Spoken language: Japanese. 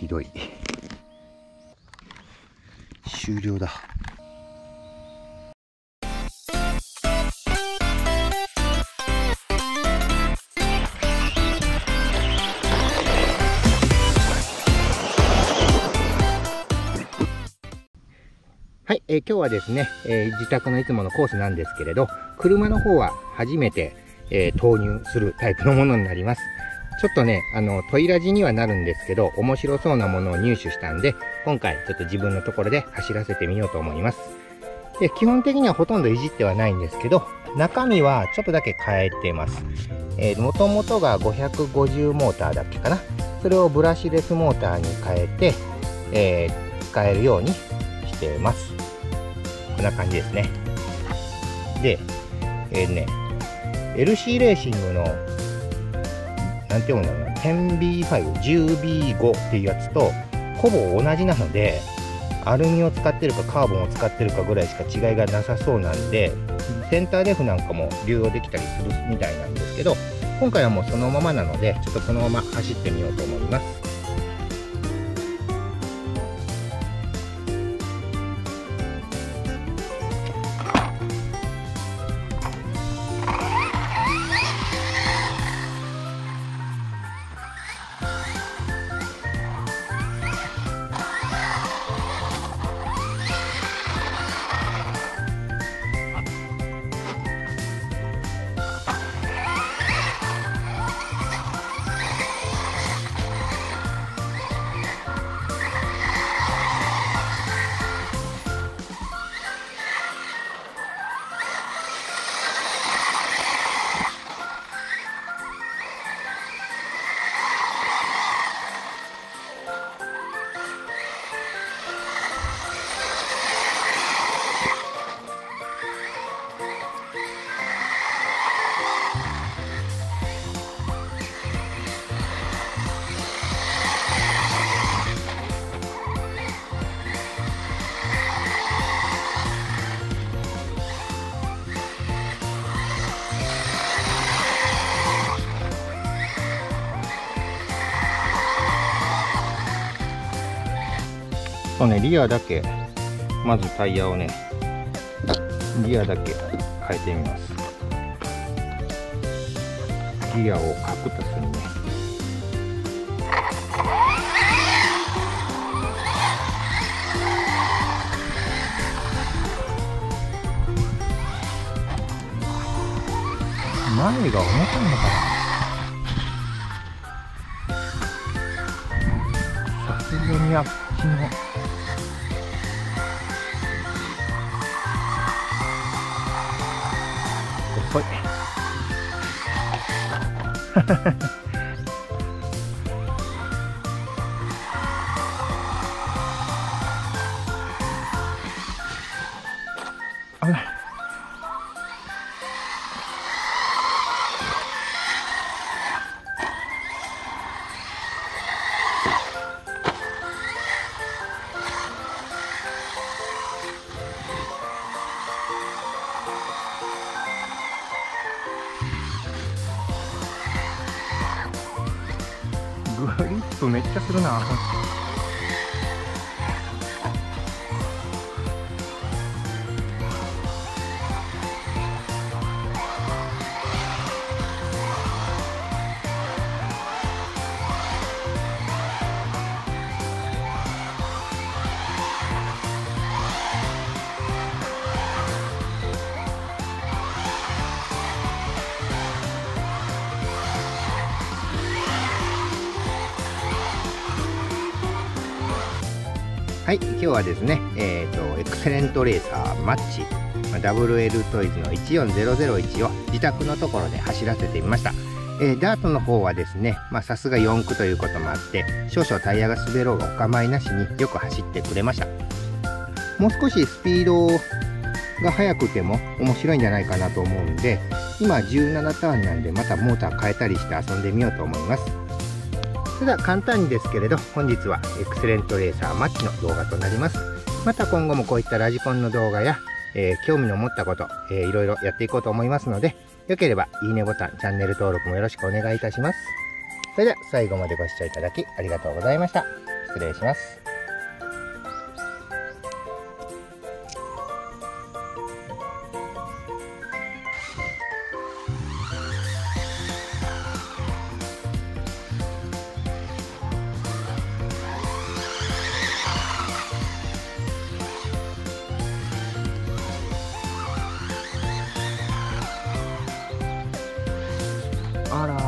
ひどい。終了だ。はい、今日はですね、自宅のいつものコースなんですけれど、車の方は初めて、投入するタイプのものになります。ちょっとね、トイラジにはなるんですけど、面白そうなものを入手したんで、今回ちょっと自分のところで走らせてみようと思います。で、基本的にはほとんどいじってはないんですけど、中身はちょっとだけ変えてます。もともとが550モーターだっけかな。それをブラシレスモーターに変えて、使えるようにしてます。こんな感じですね。で、LC レーシングの、なんて読むんだろうな、10B5、10B5 っていうやつと、ほぼ同じなので、アルミを使ってるかカーボンを使ってるかぐらいしか違いがなさそうなんで、センターレフなんかも流用できたりするみたいなんですけど、今回はもうそのままなので、ちょっとこのまま走ってみようと思います。そうね、リアだけ、まずタイヤをね、リアだけ変えてみます。リアをカクッとするね。前が重たいのかな。さすがにあっちの遅い。危ない。グリップめっちゃするな。はい、今日はですね、エクセレントレーサーマッチ、WL トイズの14001を自宅のところで走らせてみました。ダートの方はですね、さすが4駆ということもあって、少々タイヤが滑ろうがお構いなしによく走ってくれました。もう少しスピードが速くても面白いんじゃないかなと思うんで、今17ターンなんでまたモーター変えたりして遊んでみようと思います。それでは簡単にですけれど、本日はエクセレントレーサーマッチの動画となります。また今後もこういったラジコンの動画や、興味の持ったこと、いろいろやっていこうと思いますので、よければいいねボタン、チャンネル登録もよろしくお願いいたします。それでは最後までご視聴いただきありがとうございました。失礼します。あら